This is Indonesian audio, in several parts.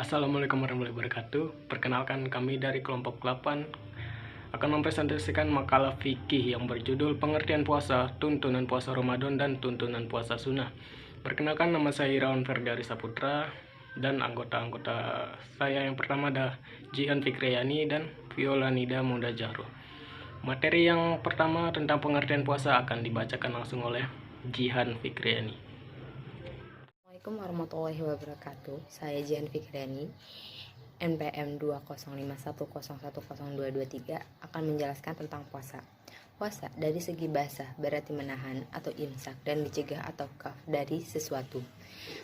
Assalamualaikum warahmatullahi wabarakatuh. Perkenalkan, kami dari kelompok 8 akan mempresentasikan makalah fikih yang berjudul Pengertian Puasa, Tuntunan Puasa Ramadan dan Tuntunan Puasa Sunnah. Perkenalkan, nama saya Irawan Ferdiari Saputra dan anggota-anggota saya yang pertama adalah Jihan Fikriyani dan Violanida Muda Jahro. Materi yang pertama tentang pengertian puasa akan dibacakan langsung oleh Jihan Fikriyani. Assalamualaikum warahmatullahi wabarakatuh. Saya Jihan Fikriyani, NPM 20510100223 akan menjelaskan tentang puasa. Puasa dari segi bahasa berarti menahan atau imsak dan dicegah atau kaf dari sesuatu.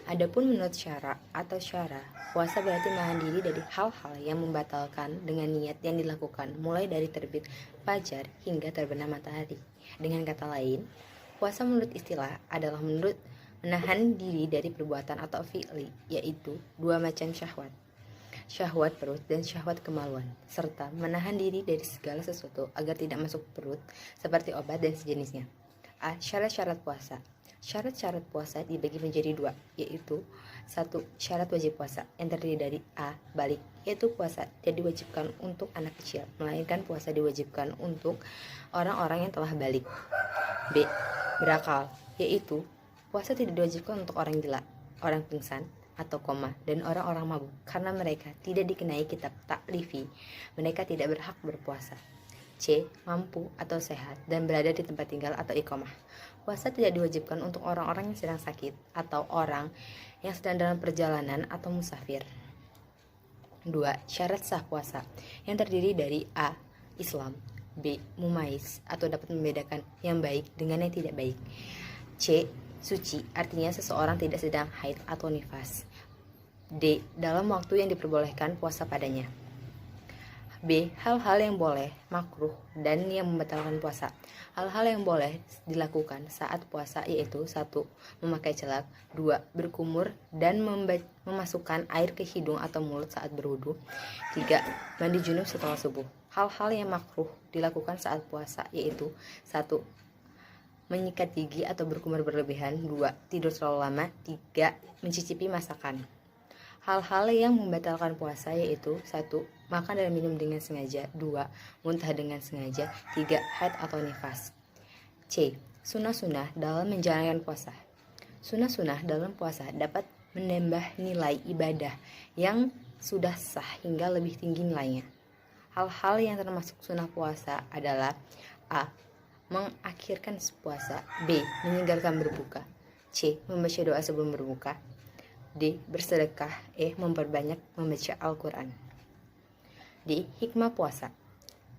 Adapun menurut syara atau syara, puasa berarti menahan diri dari hal-hal yang membatalkan dengan niat yang dilakukan mulai dari terbit fajar hingga terbenam matahari. Dengan kata lain, puasa menurut istilah adalah menahan diri dari perbuatan atau fi'li, yaitu dua macam syahwat, syahwat perut dan syahwat kemaluan, serta menahan diri dari segala sesuatu agar tidak masuk perut seperti obat dan sejenisnya. Syarat-syarat puasa. Syarat-syarat puasa dibagi menjadi dua, yaitu satu, syarat wajib puasa yang terdiri dari A. Balik, yaitu puasa tidak diwajibkan untuk anak kecil, melainkan puasa diwajibkan untuk orang-orang yang telah balik. B. Berakal, yaitu puasa tidak diwajibkan untuk orang gila, orang pingsan, atau koma, dan orang-orang mabuk, karena mereka tidak dikenai kitab taklifi. Mereka tidak berhak berpuasa. C. Mampu atau sehat dan berada di tempat tinggal atau iqamah. Puasa tidak diwajibkan untuk orang-orang yang sedang sakit atau orang yang sedang dalam perjalanan atau musafir. 2. Syarat sah puasa yang terdiri dari A. Islam, B. Mumais atau dapat membedakan yang baik dengan yang tidak baik. C. Suci, artinya seseorang tidak sedang haid atau nifas. D. Dalam waktu yang diperbolehkan puasa padanya. B. Hal-hal yang boleh, makruh, dan yang membatalkan puasa. Hal-hal yang boleh dilakukan saat puasa yaitu 1. Memakai celak, 2. Berkumur dan memasukkan air ke hidung atau mulut saat berwudu, 3. Mandi junub setelah subuh. Hal-hal yang makruh dilakukan saat puasa yaitu 1. Menyikat gigi atau berkumur berlebihan, 2. Tidur terlalu lama, 3. Mencicipi masakan. Hal-hal yang membatalkan puasa yaitu 1. Makan dan minum dengan sengaja, 2. Muntah dengan sengaja, 3. Haid atau nifas. C. Sunnah-sunnah dalam menjalankan puasa. Sunnah-sunnah dalam puasa dapat menambah nilai ibadah yang sudah sah hingga lebih tinggi nilainya. Hal-hal yang termasuk sunnah puasa adalah A. Mengakhirkan puasa, B. Meninggalkan berbuka, C. Membaca doa sebelum berbuka, D. Bersedekah, E. Memperbanyak membaca Al-Quran. D. Hikmah puasa.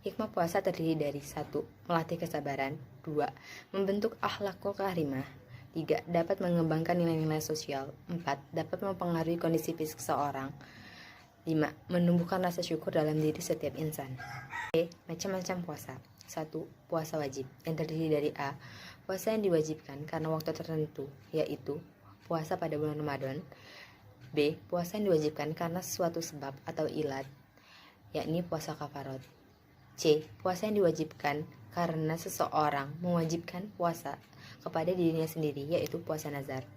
Hikmah puasa terdiri dari 1. Melatih kesabaran, 2. Membentuk akhlakul karimah, 3. Dapat mengembangkan nilai-nilai sosial, 4. Dapat mempengaruhi kondisi fisik seseorang, 5. Menumbuhkan rasa syukur dalam diri setiap insan. E. Macam-macam puasa. 1. Puasa wajib yang terdiri dari A. Puasa yang diwajibkan karena waktu tertentu, yaitu puasa pada bulan Ramadan. B. Puasa yang diwajibkan karena suatu sebab atau ilat, yakni puasa kafarat. C. Puasa yang diwajibkan karena seseorang mewajibkan puasa kepada dirinya sendiri, yaitu puasa nazar.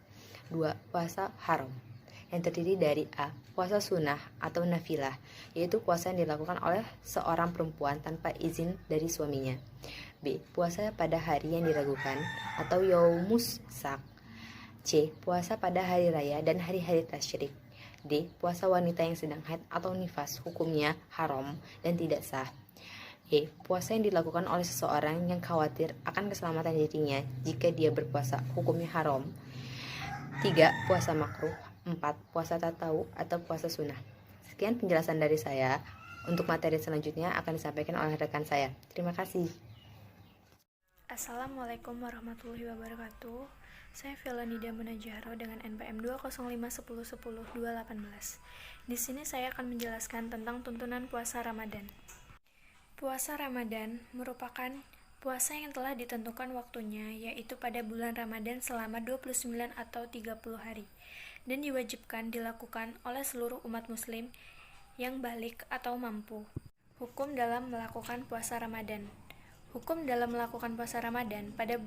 2. Puasa haram yang terdiri dari A. Puasa sunnah atau nafilah, yaitu puasa yang dilakukan oleh seorang perempuan tanpa izin dari suaminya. B. Puasa pada hari yang diragukan atau yaumus sak. C. Puasa pada hari raya dan hari-hari tasyrik. D. Puasa wanita yang sedang haid atau nifas, hukumnya haram dan tidak sah. E. Puasa yang dilakukan oleh seseorang yang khawatir akan keselamatan dirinya jika dia berpuasa, hukumnya haram. 3. Puasa makruh. 4. Puasa tatau atau puasa sunnah. Sekian penjelasan dari saya. Untuk materi selanjutnya akan disampaikan oleh rekan saya. Terima kasih. Assalamualaikum warahmatullahi wabarakatuh. Saya Violanida Muda Jahro dengan NPM 20510100218. Di sini saya akan menjelaskan tentang tuntunan puasa Ramadan. Puasa Ramadan merupakan puasa yang telah ditentukan waktunya, yaitu pada bulan Ramadan selama 29 atau 30 hari, dan diwajibkan dilakukan oleh seluruh umat muslim yang balik atau mampu. Hukum dalam melakukan puasa Ramadan. Hukum dalam melakukan puasa Ramadan pada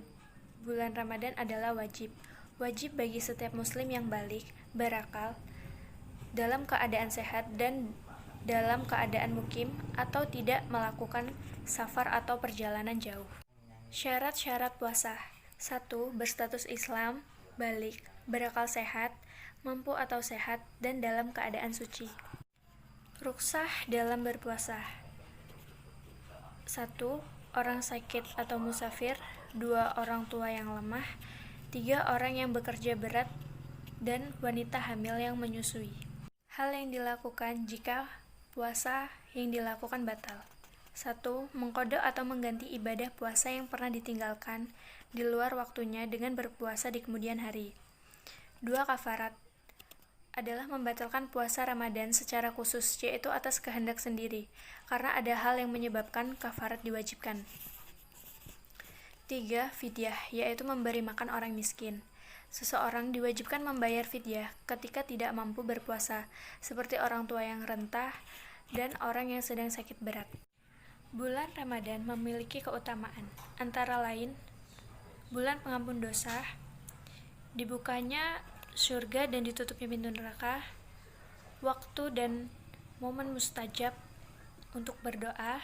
bulan Ramadan adalah wajib. Wajib bagi setiap muslim yang balik, berakal, dalam keadaan sehat dan dalam keadaan mukim atau tidak melakukan safar atau perjalanan jauh. Syarat-syarat puasa: 1. Berstatus Islam, balik, berakal sehat, mampu atau sehat, dan dalam keadaan suci. Rukhsah dalam berpuasa: 1. Orang sakit atau musafir, 2. Orang tua yang lemah, 3. Orang yang bekerja berat, dan wanita hamil yang menyusui. Hal yang dilakukan jika puasa yang dilakukan batal: 1. Mengqadha atau mengganti ibadah puasa yang pernah ditinggalkan di luar waktunya dengan berpuasa di kemudian hari. 2. Kafarat adalah membatalkan puasa Ramadan secara khusus, yaitu atas kehendak sendiri, karena ada hal yang menyebabkan kafarat diwajibkan. 3. Fidyah, yaitu memberi makan orang miskin. Seseorang diwajibkan membayar fidyah ketika tidak mampu berpuasa, seperti orang tua yang rentah dan orang yang sedang sakit berat. Bulan Ramadan memiliki keutamaan, antara lain bulan pengampun dosa, dibukanya surga dan ditutupnya pintu neraka, waktu dan momen mustajab untuk berdoa,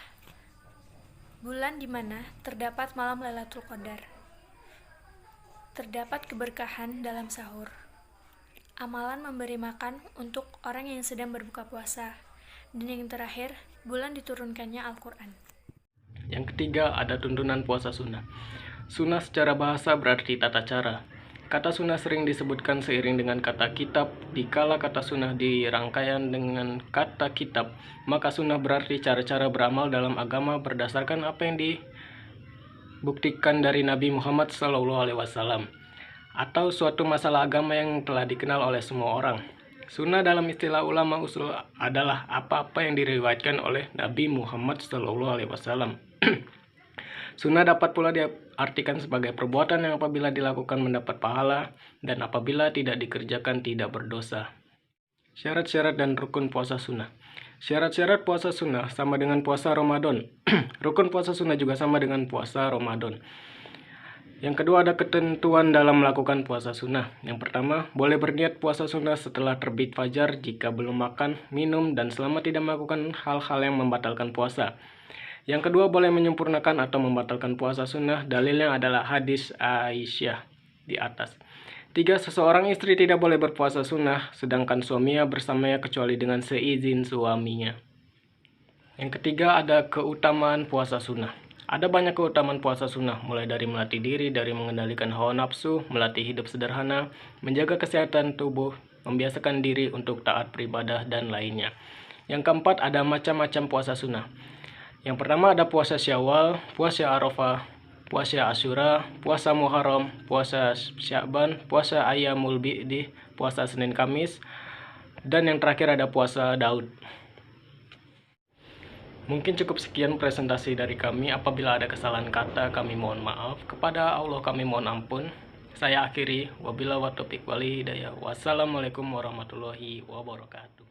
bulan di mana terdapat malam Lailatul Qadar, terdapat keberkahan dalam sahur, amalan memberi makan untuk orang yang sedang berbuka puasa, dan yang terakhir, bulan diturunkannya Al-Quran. Yang ketiga, ada tuntunan puasa sunnah. Sunnah secara bahasa berarti tata cara. Kata sunnah sering disebutkan seiring dengan kata kitab. Dikala kata sunnah dirangkaian dengan kata kitab, maka sunnah berarti cara-cara beramal dalam agama berdasarkan apa yang dibuktikan dari Nabi Muhammad SAW, atau suatu masalah agama yang telah dikenal oleh semua orang. Sunnah dalam istilah ulama usul adalah apa-apa yang diriwayatkan oleh Nabi Muhammad SAW. Sunnah dapat pula diartikan sebagai perbuatan yang apabila dilakukan mendapat pahala, dan apabila tidak dikerjakan tidak berdosa. Syarat-syarat dan rukun puasa sunnah. Syarat-syarat puasa sunnah sama dengan puasa Ramadan. Rukun puasa sunnah juga sama dengan puasa Ramadan. Yang kedua, ada ketentuan dalam melakukan puasa sunnah. Yang pertama, boleh berniat puasa sunnah setelah terbit fajar jika belum makan, minum, dan selama tidak melakukan hal-hal yang membatalkan puasa. Yang kedua, boleh menyempurnakan atau membatalkan puasa sunnah. Dalilnya adalah hadis Aisyah di atas. 3. Seseorang istri tidak boleh berpuasa sunnah, sedangkan suaminya bersamanya kecuali dengan seizin suaminya. Yang ketiga, ada keutamaan puasa sunnah. Ada banyak keutamaan puasa sunnah, mulai dari melatih diri, dari mengendalikan hawa nafsu, melatih hidup sederhana, menjaga kesehatan tubuh, membiasakan diri untuk taat beribadah, dan lainnya. Yang keempat, ada macam-macam puasa sunnah. Yang pertama ada puasa Syawal, puasa Arafah, puasa Asyura, puasa Muharram, puasa Sya'ban, puasa Ayyamul Bidh, puasa Senin Kamis, dan yang terakhir ada puasa Daud. Mungkin cukup sekian presentasi dari kami. Apabila ada kesalahan kata, kami mohon maaf. Kepada Allah kami mohon ampun. Saya akhiri. Wabillahi taufiq wal hidayah. Wassalamualaikum warahmatullahi wabarakatuh.